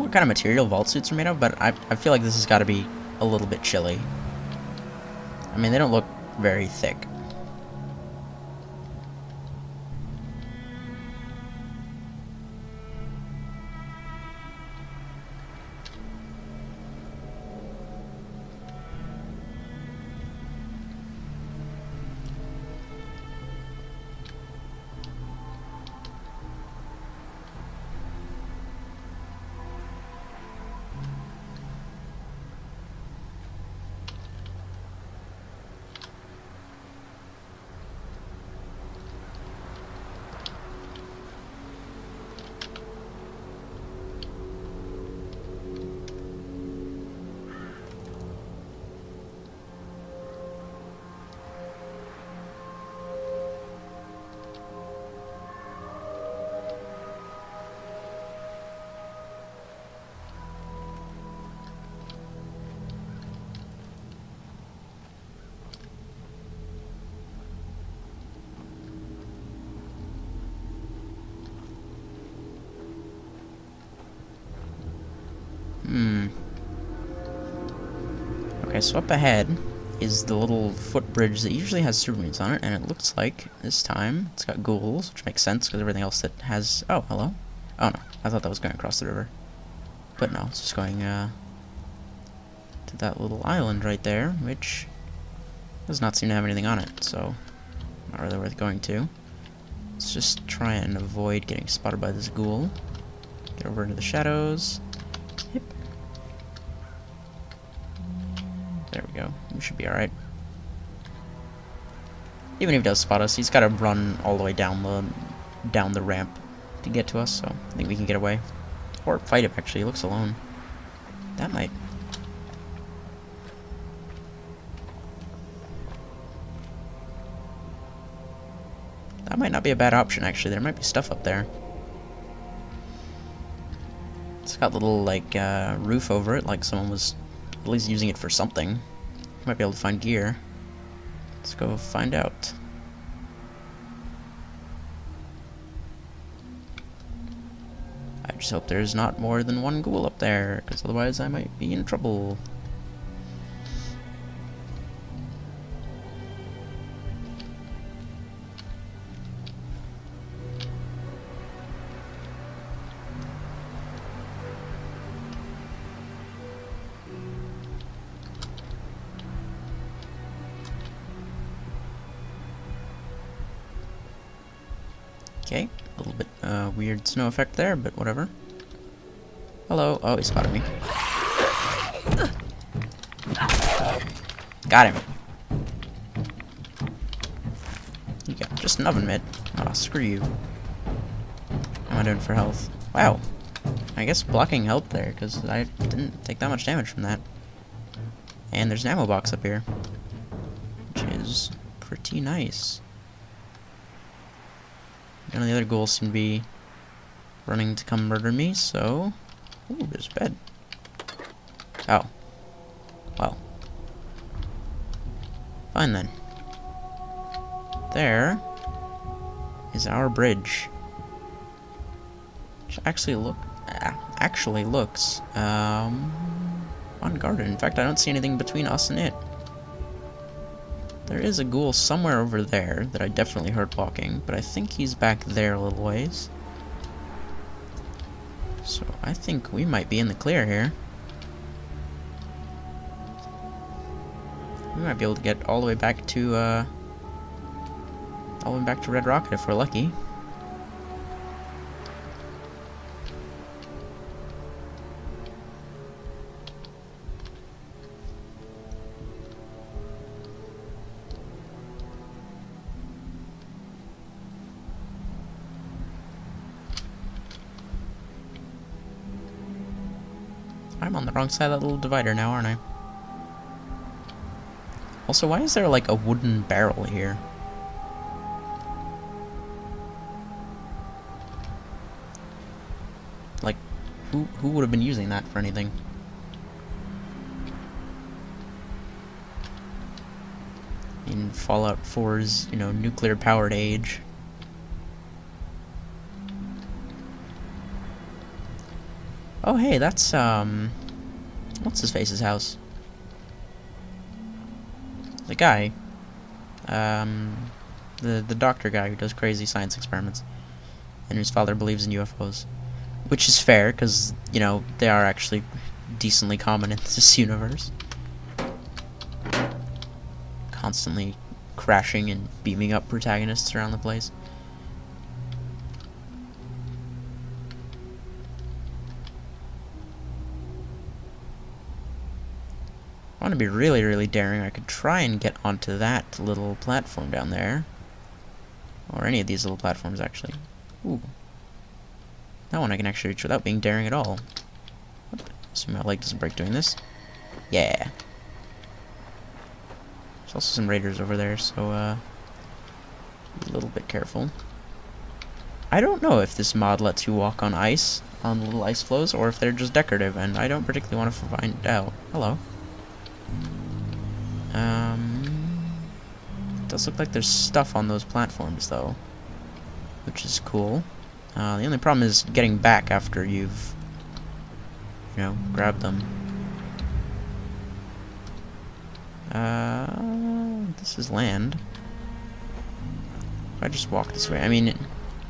what kind of material vault suits are made of, but I feel like this has got to be a little bit chilly. I mean, they don't look very thick. Okay, so up ahead is the little footbridge that usually has supermarines on it, and it looks like this time it's got ghouls, which makes sense because everything else that has... Oh, hello? Oh no, I thought that was going across the river. But no, it's just going to that little island right there, which does not seem to have anything on it, so not really worth going to. Let's just try and avoid getting spotted by this ghoul. Get over into the shadows. Hip. There we go. We should be alright. Even if he does spot us, he's got to run all the way down the ramp to get to us, so I think we can get away. Or fight him, actually. He looks alone. That might... That might not be a bad option, actually. There might be stuff up there. It's got a little, like, roof over it, like someone was at least using it for something. Might be able to find gear. Let's go find out. I just hope there's not more than one ghoul up there, because otherwise I might be in trouble. Okay, a little bit weird snow effect there, but whatever. Hello. Oh, he spotted me. Got him. You got just an oven mitt. Aw, screw you. What am I doing for health? Wow. I guess blocking helped there, because I didn't take that much damage from that. And there's an ammo box up here, which is pretty nice. None of the other ghouls seem to be running to come murder me, so... Ooh, there's a bed. Oh. Well. Fine then. There is our bridge. Which actually looks unguarded. In fact, I don't see anything between us and it. There is a ghoul somewhere over there that I definitely heard walking, but I think he's back there a little ways. So I think we might be in the clear here. We might be able to get all the way back to Red Rocket if we're lucky. I'm on the wrong side of that little divider now, aren't I? Also, why is there like a wooden barrel here? Like, who would have been using that for anything? In Fallout 4's, you know, nuclear-powered age. Oh, hey, that's, what's his face's house? The guy. The doctor guy who does crazy science experiments. And whose father believes in UFOs. Which is fair, because, you know, they are actually decently common in this universe. Constantly crashing and beaming up protagonists around the place. I want to be really, really daring. I could try and get onto that little platform down there. Or any of these little platforms, actually. Ooh. That one I can actually reach without being daring at all. So my leg doesn't break doing this. Yeah. There's also some raiders over there, so, be a little bit careful. I don't know if this mod lets you walk on ice, on little ice floes, or if they're just decorative, and I don't particularly want to find out. Hello. It does look like there's stuff on those platforms, though, which is cool. The only problem is getting back after you've, you know, grabbed them. This is land. If I just walk this way, I mean,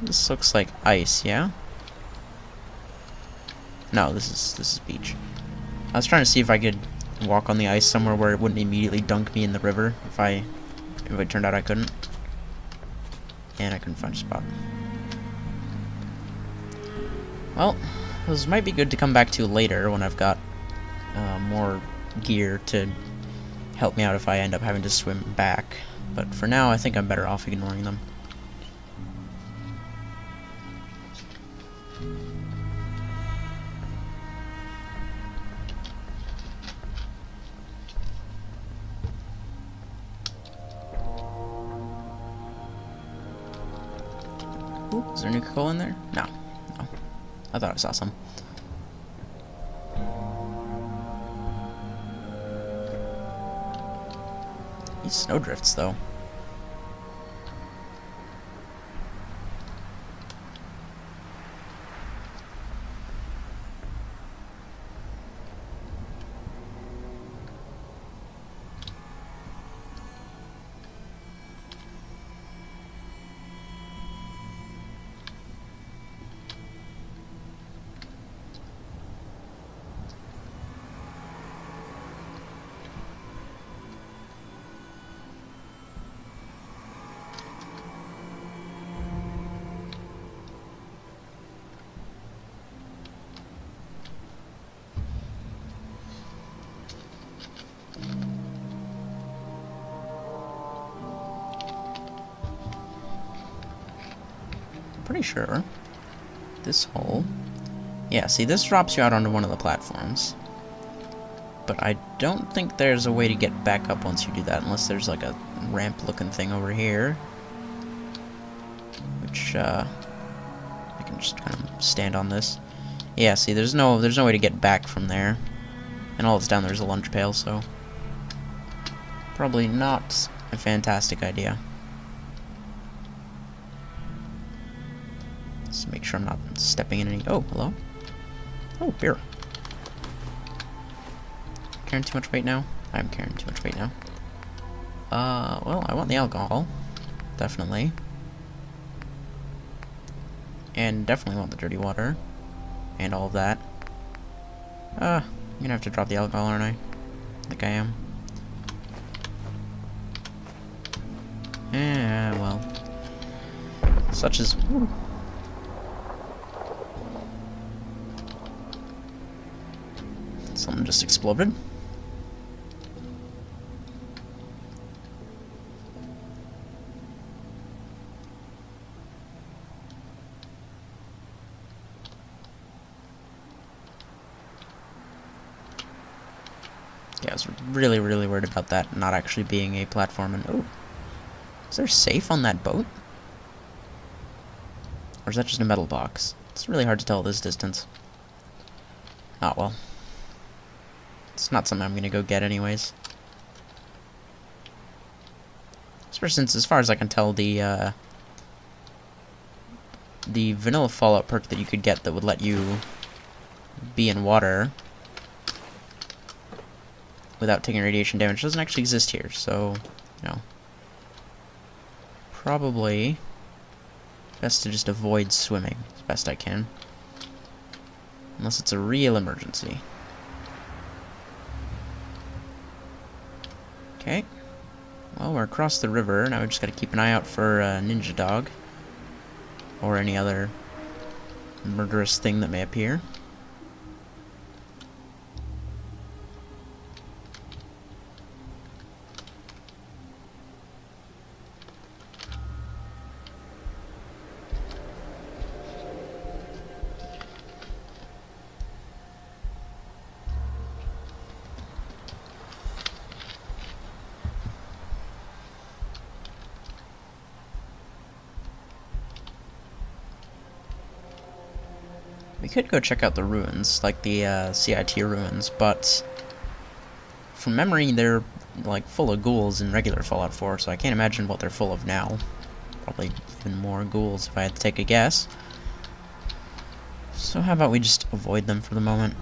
this looks like ice, yeah? No, this is beach. I was trying to see if I could walk on the ice somewhere where it wouldn't immediately dunk me in the river if it turned out I couldn't. And I couldn't find a spot. Well, those might be good to come back to later when I've got more gear to help me out if I end up having to swim back. But for now, I think I'm better off ignoring them. Ooh, is there nuka cola in there? No. No. I thought I saw some. These snowdrifts, though. Pretty sure this hole, yeah, see, this drops you out onto one of the platforms, but I don't think there's a way to get back up once you do that, unless there's like a ramp looking thing over here, which I can just kind of stand on this. Yeah, see, there's no way to get back from there, and all that's down there is a lunch pail, so probably not a fantastic idea. Just make sure I'm not stepping in any... Oh, hello? Oh, beer. Carrying too much weight now? I'm carrying too much weight now. Well, I want the alcohol. Definitely. And definitely want the dirty water. And all of that. I'm gonna have to drop the alcohol, aren't I? I think I am. Yeah, well. Such as... Ooh. Something just exploded. Yeah, I was really, really worried about that not actually being a platform. And oh, is there safe on that boat? Or is that just a metal box? It's really hard to tell at this distance. Oh well. It's not something I'm gonna go get anyways. Especially since, as far as I can tell, the vanilla Fallout perk that you could get that would let you be in water without taking radiation damage doesn't actually exist here, so, you know, probably best to just avoid swimming as best I can. Unless it's a real emergency. Okay. Well, we're across the river, now we just gotta keep an eye out for a ninja dog. Or any other murderous thing that may appear. We could go check out the ruins, like the CIT ruins, but from memory they're like full of ghouls in regular Fallout 4, so I can't imagine what they're full of now. Probably even more ghouls if I had to take a guess. So how about we just avoid them for the moment?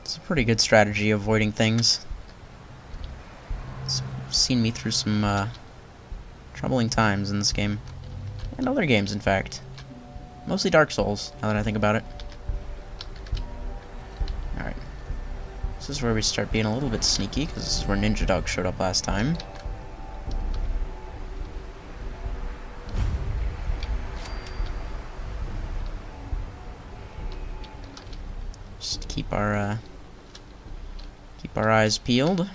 It's a pretty good strategy, avoiding things. It's seen me through some troubling times in this game. And other games, in fact. Mostly Dark Souls, now that I think about it. Alright. This is where we start being a little bit sneaky, because this is where Ninja Dog showed up last time. Just keep our eyes peeled.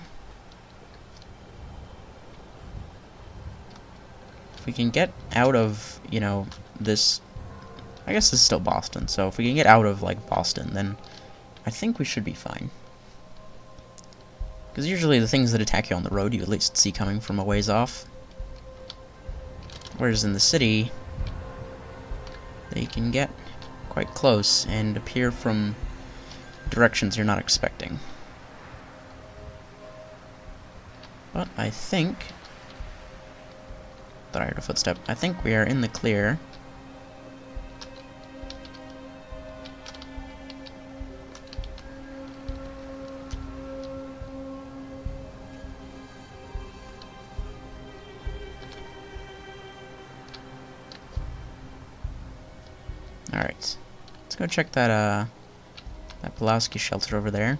If we can get out of, you know, this... I guess this is still Boston, so if we can get out of, like, Boston, then I think we should be fine. Because usually the things that attack you on the road you at least see coming from a ways off. Whereas in the city, they can get quite close and appear from directions you're not expecting. But I think... Thought I heard a footstep. I think we are in the clear. Alright. Let's go check that Pulaski shelter over there.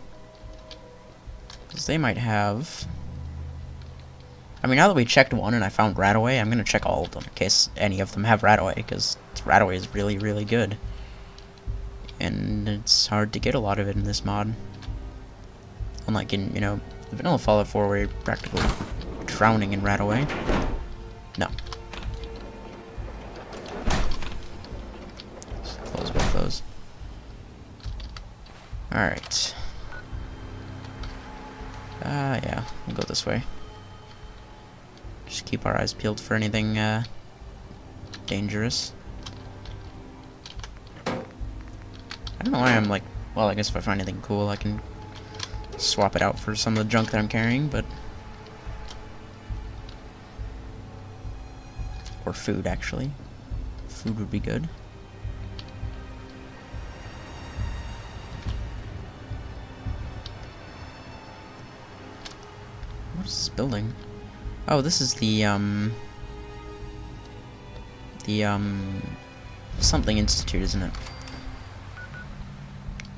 Because they might have... I mean, now that we checked one and I found Radaway, I'm gonna check all of them in case any of them have Radaway, because Radaway is really, really good. And it's hard to get a lot of it in this mod. Unlike in, you know, the vanilla Fallout 4 where you're practically drowning in Radaway. No. Just close both those. Alright. Yeah, we'll go this way. Just keep our eyes peeled for anything, dangerous. I don't know why I'm like... Well, I guess if I find anything cool, I can swap it out for some of the junk that I'm carrying, but... Or food, actually. Food would be good. What is this building? Oh, this is the something institute, isn't it?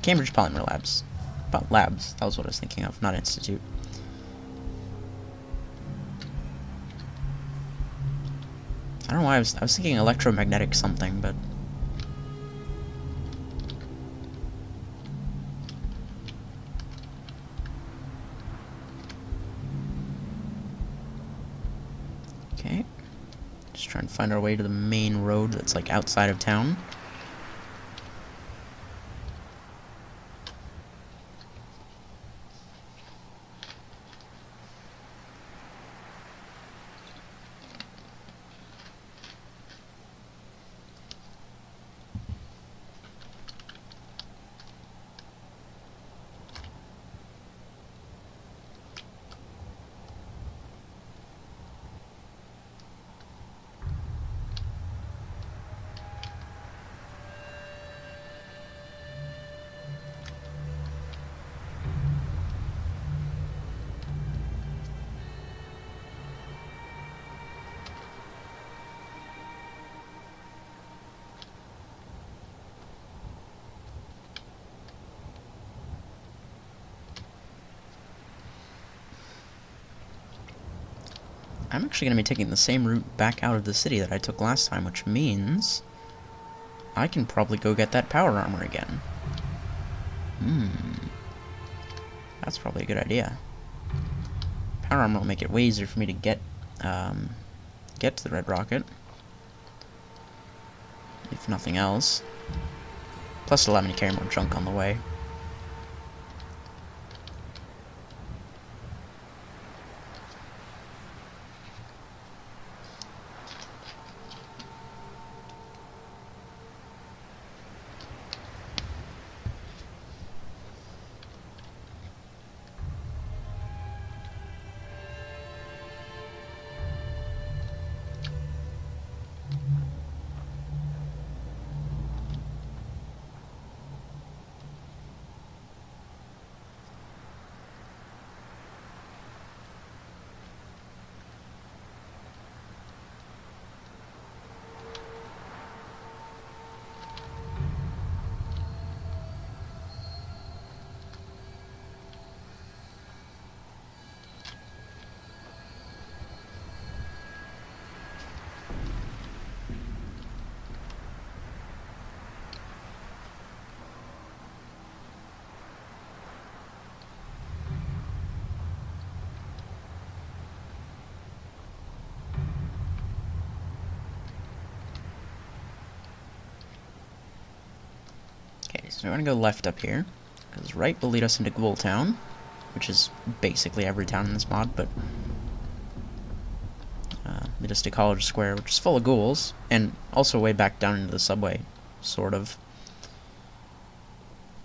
Cambridge Polymer Labs. Labs, that was what I was thinking of, not institute. I don't know why I was thinking electromagnetic something, but... Okay. Just trying to find our way to the main road that's like outside of town. I'm actually going to be taking the same route back out of the city that I took last time, which means I can probably go get that power armor again. That's probably a good idea. Power armor will make it way easier for me to get to the red rocket, if nothing else. Plus, it'll allow me to carry more junk on the way. Okay, so we're gonna go left up here, because right will lead us into Ghoul Town, which is basically every town in this mod, but lead us to College Square, which is full of ghouls, and also way back down into the subway, sort of.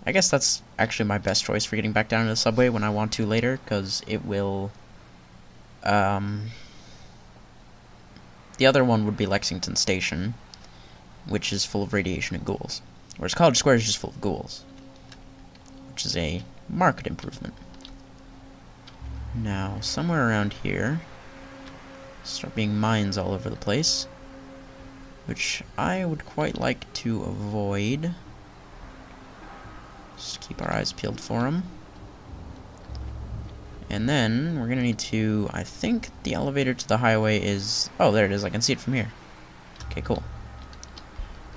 I guess that's actually my best choice for getting back down into the subway when I want to later, because it will... the other one would be Lexington Station, which is full of radiation and ghouls. Whereas College Square is just full of ghouls, which is a marked improvement. Now, somewhere around here, start being mines all over the place, which I would quite like to avoid. Just keep our eyes peeled for them. And then, we're going to need to, I think the elevator to the highway is... Oh, there it is, I can see it from here. Okay, cool.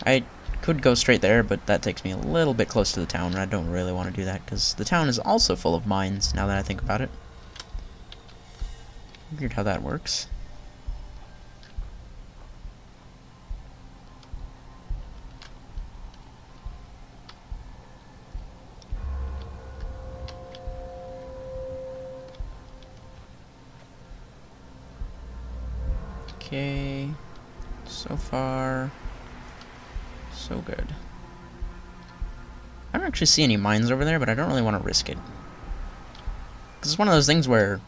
I could go straight there, but that takes me a little bit close to the town, and I don't really want to do that, because the town is also full of mines, now that I think about it. Weird how that works. Okay, so far, so good. I don't actually see any mines over there, but I don't really want to risk it. Because it's one of those things where,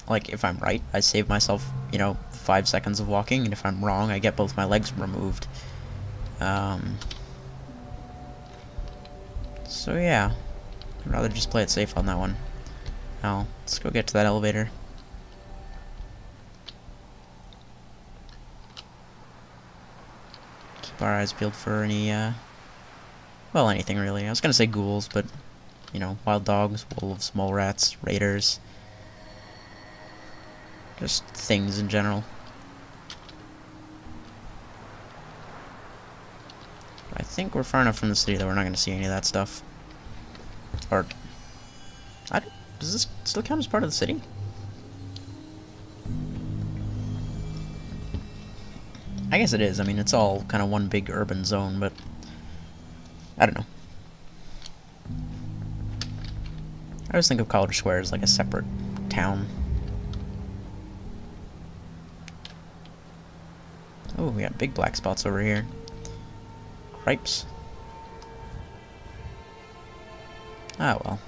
like, if I'm right, I save myself, 5 seconds of walking, and if I'm wrong, I get both my legs removed. So yeah, I'd rather just play it safe on that one. Now, let's go get to that elevator. Keep our eyes peeled for any, well, anything really. I was gonna say ghouls, but, wild dogs, wolves, mole rats, raiders. Just things in general. I think we're far enough from the city that we're not gonna see any of that stuff. Or, does this still count as part of the city? I guess it is. I mean, it's all kind of one big urban zone, but I don't know. I always think of College Square as like a separate town. Oh, we got big black spots over here. Cripes. Ah, well.